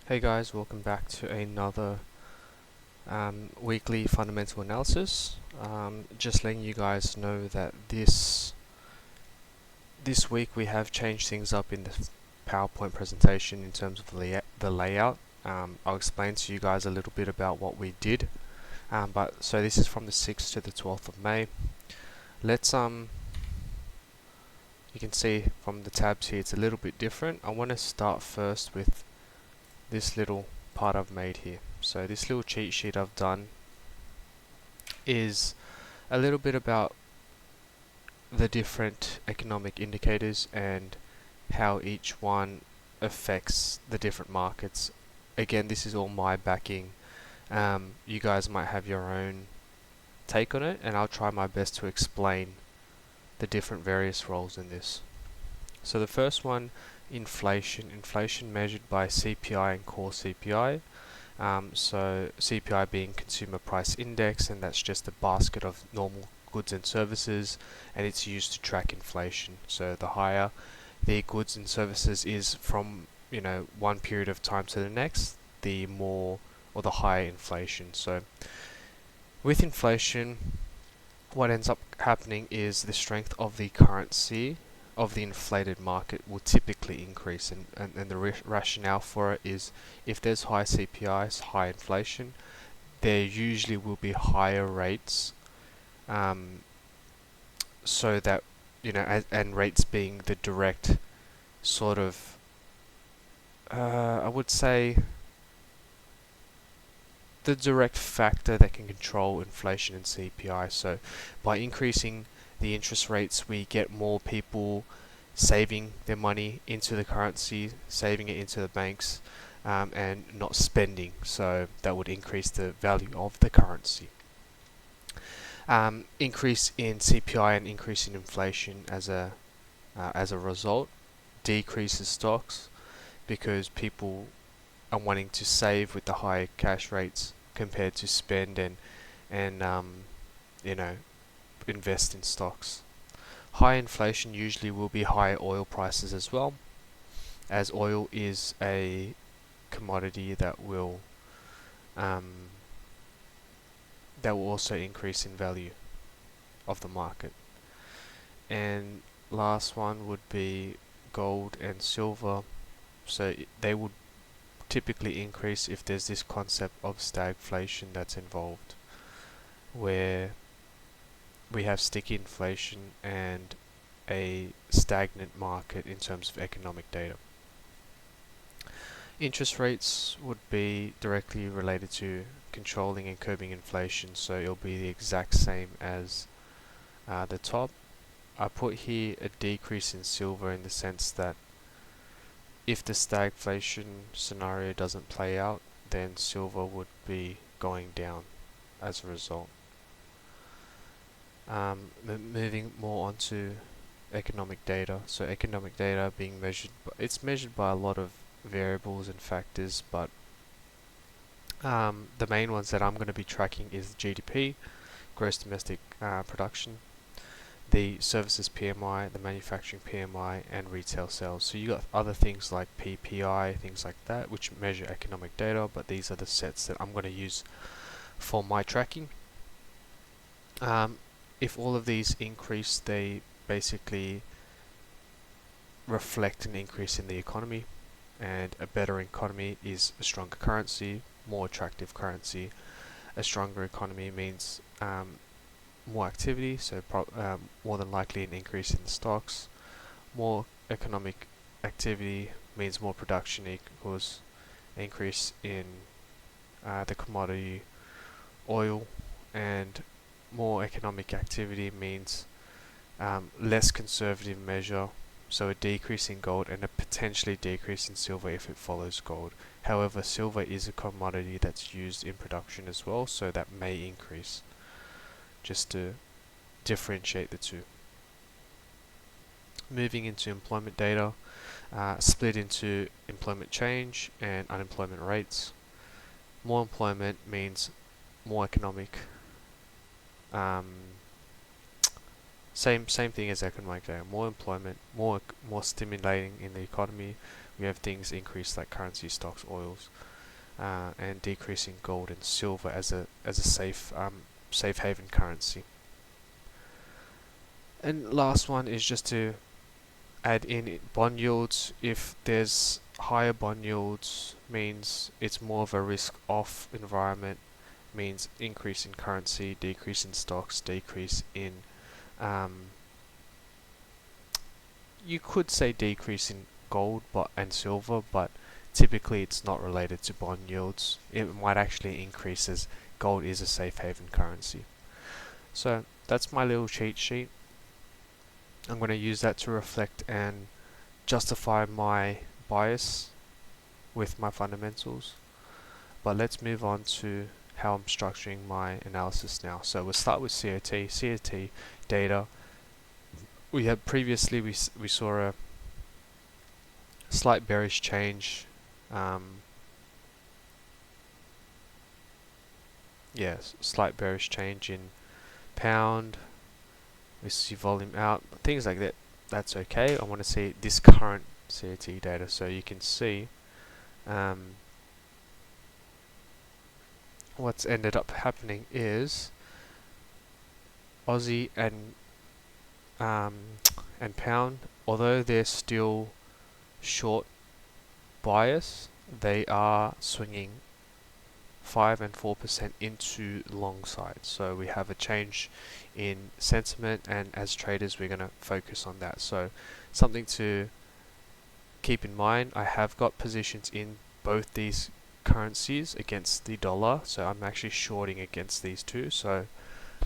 Hey guys, welcome back to another weekly fundamental analysis. Just letting you guys know that this week we have changed things up in the PowerPoint presentation in terms of the layout. I'll explain to you guys a little bit about what we did. But so this is from the 6th to the 12th of May. Let's you can see from the tabs here it's a little bit different. I want to start first with this little part I've made here. So this little cheat sheet I've done is a little bit about the different economic indicators and how each one affects the different markets. Again, this is all my backing. You guys might have your own take on it, and I'll try my best to explain the different various roles in this. So the first one, inflation. Inflation measured by CPI and core CPI. So CPI being consumer price index, and that's just a basket of normal goods and services, and it's used to track inflation. So the higher the goods and services is from one period of time to the next, the more or the higher inflation. So with inflation, what ends up happening is the strength of the currency of the inflated market will typically increase, and the rationale for it is if there's high CPIs, high inflation, there usually will be higher rates, so that and rates being the direct sort of I would say the direct factor that can control inflation and CPI. So by increasing the interest rates, we get more people saving their money into the currency, saving it into the banks, and not spending. So that would increase the value of the currency. Increase in CPI and increase in inflation as a result decreases stocks because people are wanting to save with the higher cash rates compared to spend and you know invest in stocks. High inflation usually will be higher oil prices as well, as oil is a commodity um, that will also increase in value of the market. And last one would be gold and silver. So they would typically increase if there's this concept of stagflation that's involved, where we have sticky inflation and a stagnant market in terms of economic data. Interest rates would be directly related to controlling and curbing inflation, so it'll be the exact same as the top. I put here a decrease in silver in the sense that if the stagflation scenario doesn't play out, then silver would be going down as a result. Moving more on to economic data. So economic data being measured, it's measured by a lot of variables and factors, but the main ones that I'm going to be tracking is GDP, gross domestic production, the services PMI, the manufacturing PMI, and retail sales. So you got other things like PPI, things like that, which measure economic data, but these are the sets that I'm going to use for my tracking. If all of these increase, they basically reflect an increase in the economy, and a better economy is a stronger currency, more attractive currency. A stronger economy means more activity, so more than likely an increase in stocks. More economic activity means more production equals increase in the commodity oil, and more economic activity means less conservative measure, so a decrease in gold and a potentially decrease in silver if it follows gold. However, silver is a commodity that's used in production as well, so that may increase, just to differentiate the two. Moving into employment data, split into employment change and unemployment rates. More employment means more economic. Same thing as economic data. More employment, more stimulating in the economy, We have things increase like currency, stocks, oils, and decreasing gold and silver as a safe haven currency. And last one is just to add in bond yields. If there's higher bond yields, means it's more of a risk off environment, means increase in currency, decrease in stocks, decrease in you could say decrease in gold and silver, but typically it's not related to bond yields. It might actually increase as gold is a safe haven currency. So that's my little cheat sheet. I'm going to use that to reflect and justify my bias with my fundamentals. But let's move on to how I'm structuring my analysis now. So we'll start with COT. COT data. We had previously we saw a slight bearish change. Slight bearish change in pound. We see volume out, things like that. That's okay. I want to see this current COT data, so you can see what's ended up happening is Aussie and pound, although they're still short bias, they are swinging 5 and 4% into long side. So we have a change in sentiment, and as traders we're going to focus on that. So something to keep in mind, I have got positions in both these currencies against the dollar, so I'm actually shorting against these two. So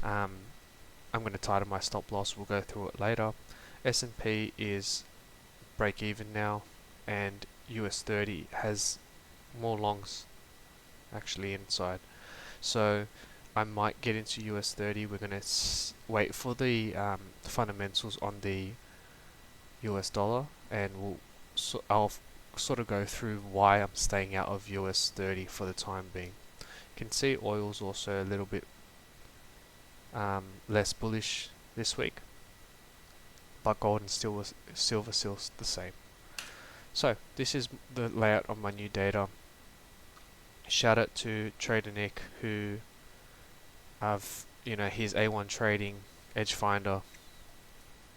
I'm going to tighten my stop loss. We'll go through it later. S&P is break even now, and US 30 has more longs actually inside. So I might get into US 30. We're going to wait for the fundamentals on the US dollar, and I'll sort of go through why I'm staying out of US 30 for the time being. You can see oil's also a little bit less bullish this week, but gold and silver still the same. So this is the layout of my new data. Shout out to Trader Nick, who his A1 Trading Edge Finder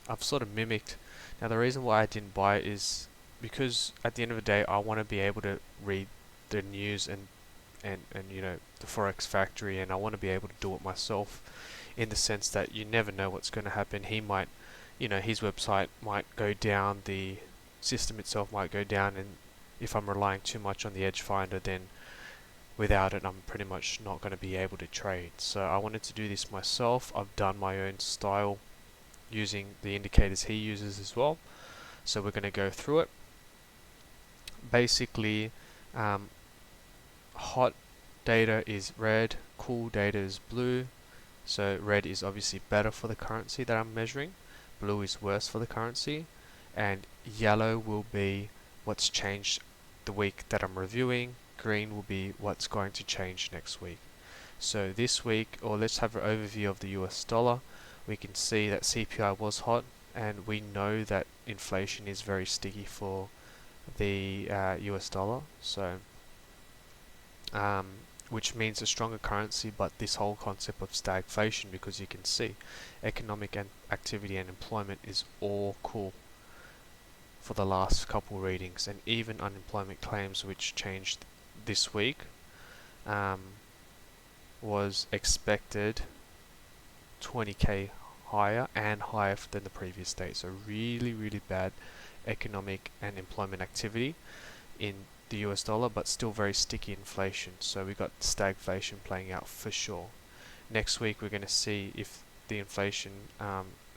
I've sort of mimicked. Now the reason why I didn't buy it is because at the end of the day I want to be able to read the news and the Forex Factory, and I want to be able to do it myself, in the sense that you never know what's going to happen. He might, his website might go down, the system itself might go down, and if I'm relying too much on the Edge Finder, then without it I'm pretty much not going to be able to trade. So I wanted to do this myself. I've done my own style using the indicators he uses as well. So we're going to go through it. Basically, hot data is red, cool data is blue. So red is obviously better for the currency that I'm measuring, blue is worse for the currency, and yellow will be what's changed the week that I'm reviewing, green will be what's going to change next week. So this week, or let's have an overview of the US dollar. We can see that CPI was hot, and we know that inflation is very sticky for the US dollar. So which means a stronger currency, but this whole concept of stagflation, because you can see economic and activity and employment is all cool for the last couple readings, and even unemployment claims, which changed this week, was expected 20k higher and higher than the previous day. So really bad economic and employment activity in the US dollar, but still very sticky inflation. So we got stagflation playing out for sure. Next week we're going to see if the inflation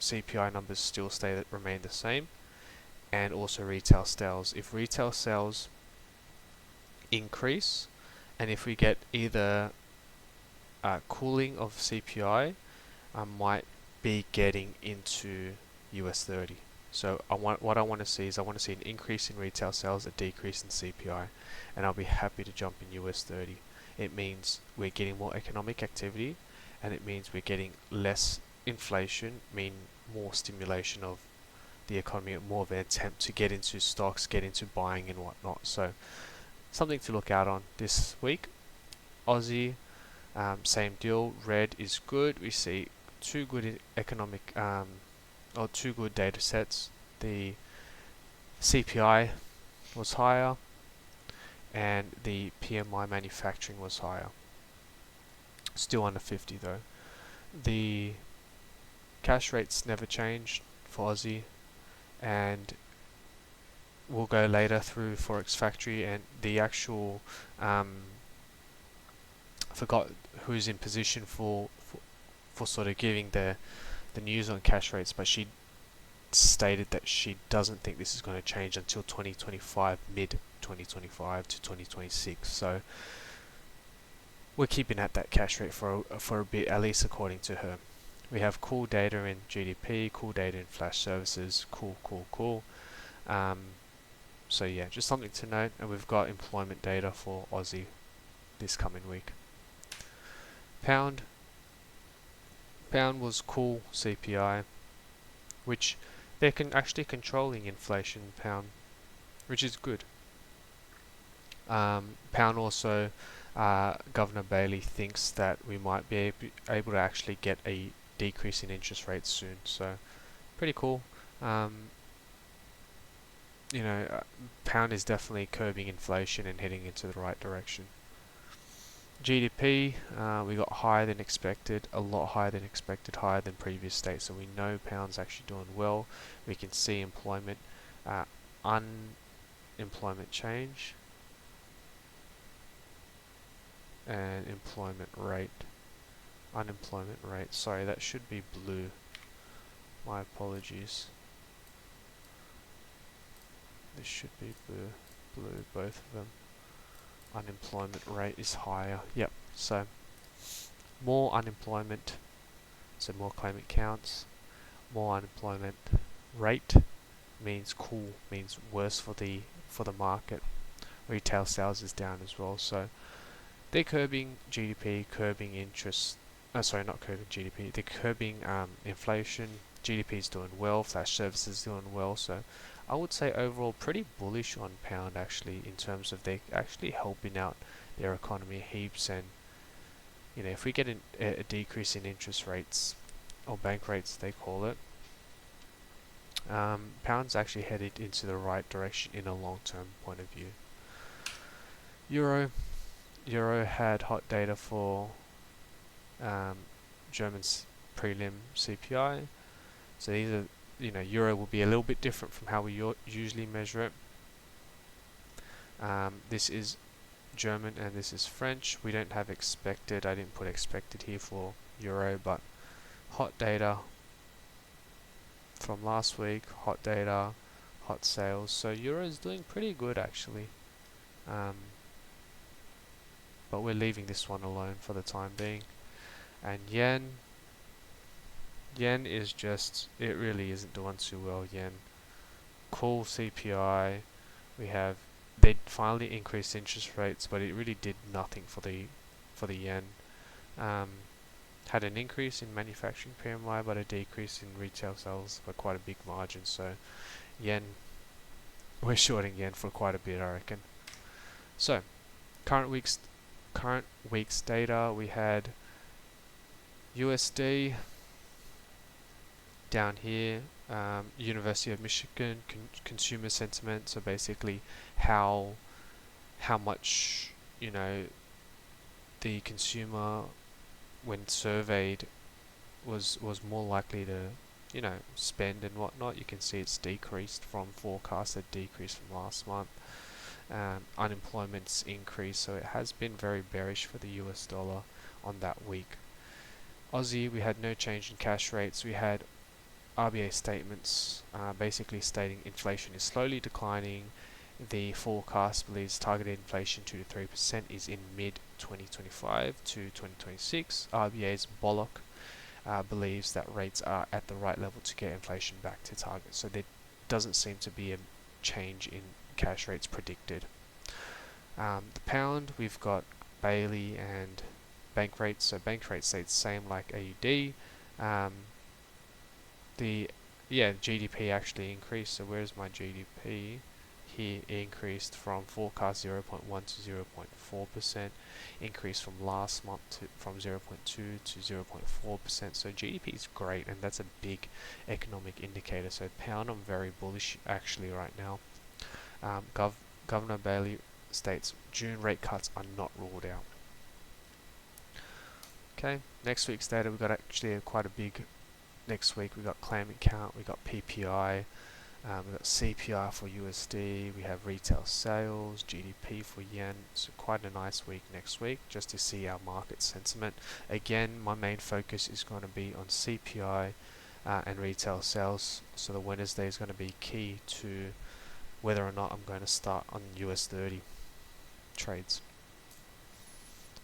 CPI numbers still remain the same, and also retail sales. If retail sales increase, and if we get either cooling of CPI, I might be getting into US 30. So what I want to see is, I want to see an increase in retail sales, a decrease in CPI, and I'll be happy to jump in US 30. It means we're getting more economic activity, and it means we're getting less inflation, mean more stimulation of the economy, more of an attempt to get into stocks, get into buying and whatnot. So something to look out on this week. Aussie, same deal. Red is good. We see two good economic or two good data sets. The CPI was higher and the PMI manufacturing was higher. Still under 50 though. The cash rates never changed for Aussie, and we'll go later through Forex Factory and the actual forgot who's in position for sort of giving the news on cash rates, but she stated that she doesn't think this is going to change until 2025, mid 2025 to 2026. So we're keeping at that cash rate for a bit, at least according to her. We have cool data in GDP, cool data in flash services, cool. So yeah, just something to note. And we've got employment data for Aussie this coming week. Pound was cool CPI, which they're actually controlling inflation in pound, which is good. Pound also, Governor Bailey thinks that we might be able to actually get a decrease in interest rates soon. So pretty cool. Pound is definitely curbing inflation and heading into the right direction. GDP, we got higher than expected, a lot higher than expected, higher than previous states, so we know pound's actually doing well. We can see employment, unemployment change, and employment rate. Unemployment rate, sorry, that should be blue. My apologies. This should be blue, both of them. Unemployment rate is higher. Yep, so more unemployment, so more claimant counts. More unemployment rate means cool, means worse for the market. Retail sales is down as well, so they're curbing GDP, curbing interest. Sorry, not curbing GDP. They're curbing inflation. GDP is doing well. Flash services doing well. So I would say overall pretty bullish on pound actually, in terms of they actually helping out their economy heaps. And if we get a decrease in interest rates, or bank rates they call it, pound's actually headed into the right direction in a long-term point of view. Euro had hot data for German's prelim CPI. So these are, Euro will be a little bit different from how we usually measure it. This is German and this is French. We don't have expected. I didn't put expected here for Euro, but hot data from last week, hot data, hot sales. So Euro is doing pretty good actually. But we're leaving this one alone for the time being. And yen is just, it really isn't doing too well. Yen, cool CPI. They finally increased interest rates, but it really did nothing for the yen. Had an increase in manufacturing PMI, but a decrease in retail sales by quite a big margin. So yen, we're shorting yen for quite a bit, I reckon. So current week's data, we had USD down here, University of Michigan consumer sentiment. So basically how much the consumer, when surveyed, was more likely to spend and whatnot. You can see it's decreased from forecasted decrease from last month. Unemployment's increased, so it has been very bearish for the US dollar on that week. Aussie, we had no change in cash rates. We had RBA statements basically stating inflation is slowly declining. The forecast believes targeted inflation 2 to 3% is in mid 2025 to 2026. RBA's Bollock believes that rates are at the right level to get inflation back to target. So there doesn't seem to be a change in cash rates predicted. The pound, we've got Bailey and bank rates. So bank rates stayed the same like AUD. The yeah, GDP actually increased. So where's my GDP? Here increased from forecast 0.1 to 0.4%, increased from last month from 0.2 to 0.4%. So GDP is great, and that's a big economic indicator. So pound, I'm very bullish actually right now. Governor Bailey states June rate cuts are not ruled out. Okay, next week's data, we've got actually quite a big next week. We got claimant count, we got PPI, we got CPI for USD, we have retail sales, GDP for yen. So quite a nice week next week, just to see our market sentiment. Again, my main focus is going to be on CPI and retail sales. So the Wednesday is going to be key to whether or not I'm going to start on US 30 trades.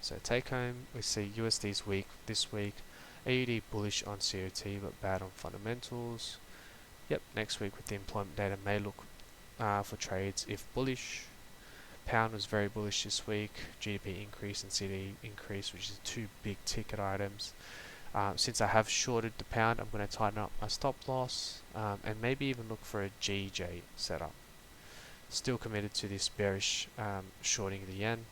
So take home, we see USD's weak this week. AUD bullish on COT but bad on fundamentals. Yep, next week with the employment data may look for trades if bullish. Pound was very bullish this week. GDP increase and CD increase, which is two big ticket items. Since I have shorted the pound, I'm going to tighten up my stop loss and maybe even look for a GJ setup. Still committed to this bearish shorting the yen.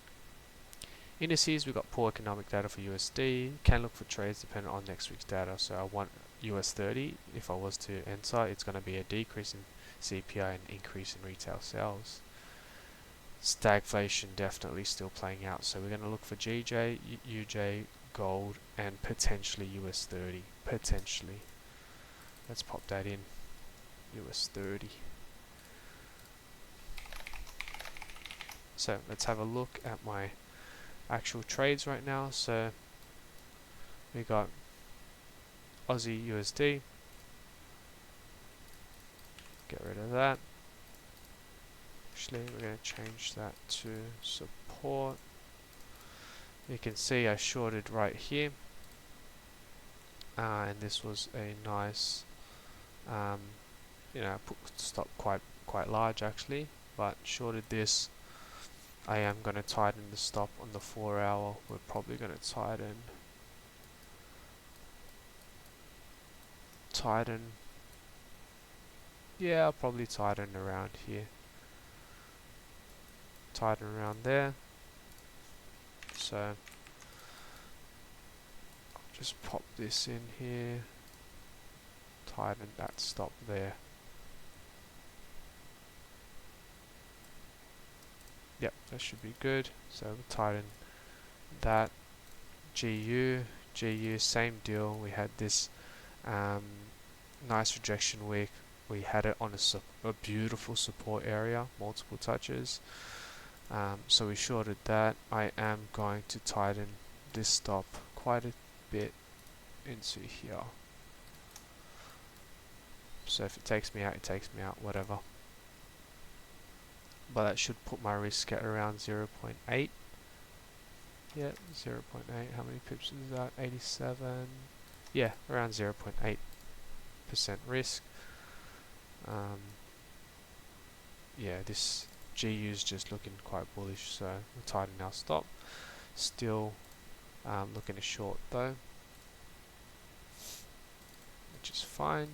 Indices, we've got poor economic data for USD. Can look for trades depending on next week's data. So I want US 30. If I was to enter, it's going to be a decrease in CPI and increase in retail sales. Stagflation definitely still playing out. So we're going to look for GJ, UJ, gold, and potentially US 30. Potentially. Let's pop that in. US 30. So let's have a look at my actual trades right now. So we got Aussie USD, get rid of that. Actually, we're going to change that to support. You can see I shorted right here, and this was a nice, put stop quite large actually, but shorted this. I am going to tighten the stop on the 4 hour. We're probably going to tighten. Yeah, I'll probably tighten around here. Tighten around there. So I'll just pop this in here. Tighten that stop there. Yep, that should be good. So we'll tighten that. GU, same deal. We had this nice rejection week. We had it on a beautiful support area, multiple touches. So we shorted that. I am going to tighten this stop quite a bit into here. So if it takes me out, it takes me out, whatever. But that should put my risk at around 0.8. Yeah, 0.8. How many pips is that? 87. Yeah, around 0.8% risk. Yeah, this GU is just looking quite bullish, so we'll tighten our stop. Still looking to short though, which is fine.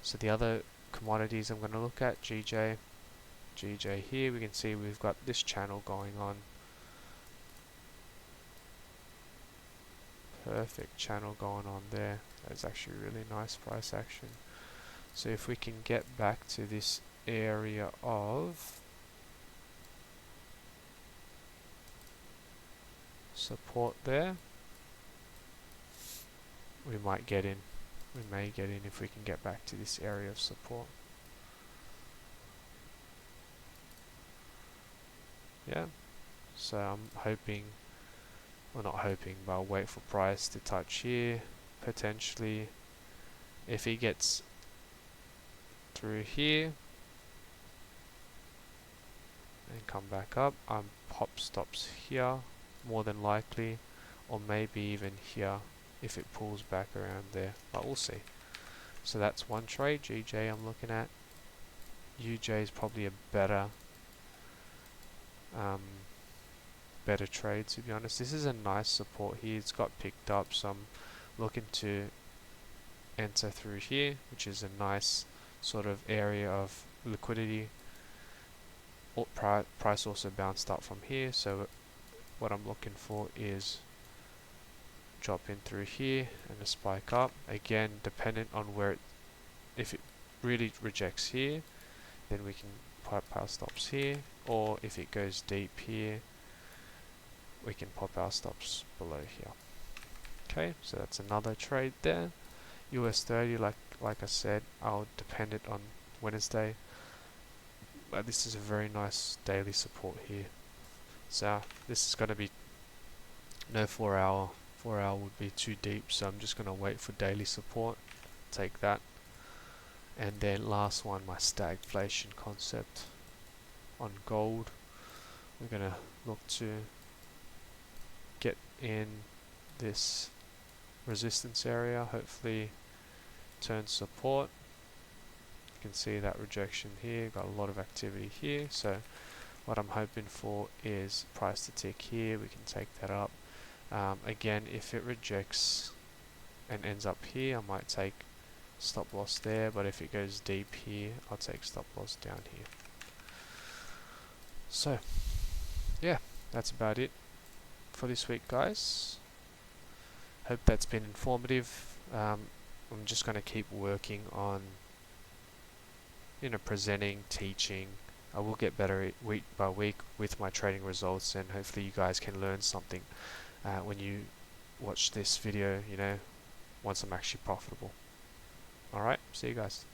So the other commodities I'm going to look at, GJ here, we can see we've got this channel going on. Perfect channel going on there. That's actually really nice price action. So if we can get back to this area of support there, we might get in. We may get in if we can get back to this area of support. Yeah, so I'm hoping, well not hoping, but I'll wait for price to touch here, potentially. If he gets through here and come back up, pop stops here, more than likely, or maybe even here if it pulls back around there, but we'll see. So that's one trade, GJ I'm looking at. UJ is probably a better trade, to be honest. This is a nice support here. It's got picked up, so I'm looking to enter through here, which is a nice sort of area of liquidity. Price also bounced up from here, so what I'm looking for is drop in through here and a spike up. Again, dependent on where it, if it really rejects here, then we can pop our stops here, or if it goes deep here, we can pop our stops below here. Okay, so that's another trade there. US 30, like I said, I'll depend it on Wednesday. But this is a very nice daily support here. So this is going to be no 4 hour. 4 hour would be too deep, so I'm just going to wait for daily support. Take that. And then last one, my stagflation concept on gold. We're going to look to get in this resistance area, hopefully turn support. You can see that rejection here, got a lot of activity here, so what I'm hoping for is price to tick here. We can take that up. Again, if it rejects and ends up here, I might take stop loss there, but if it goes deep here, I'll take stop loss down here. So yeah, that's about it for this week, guys. Hope that's been informative. I'm just going to keep working on presenting, teaching. I will get better week by week with my trading results, and hopefully you guys can learn something when you watch this video, once I'm actually profitable. Alright, see you guys.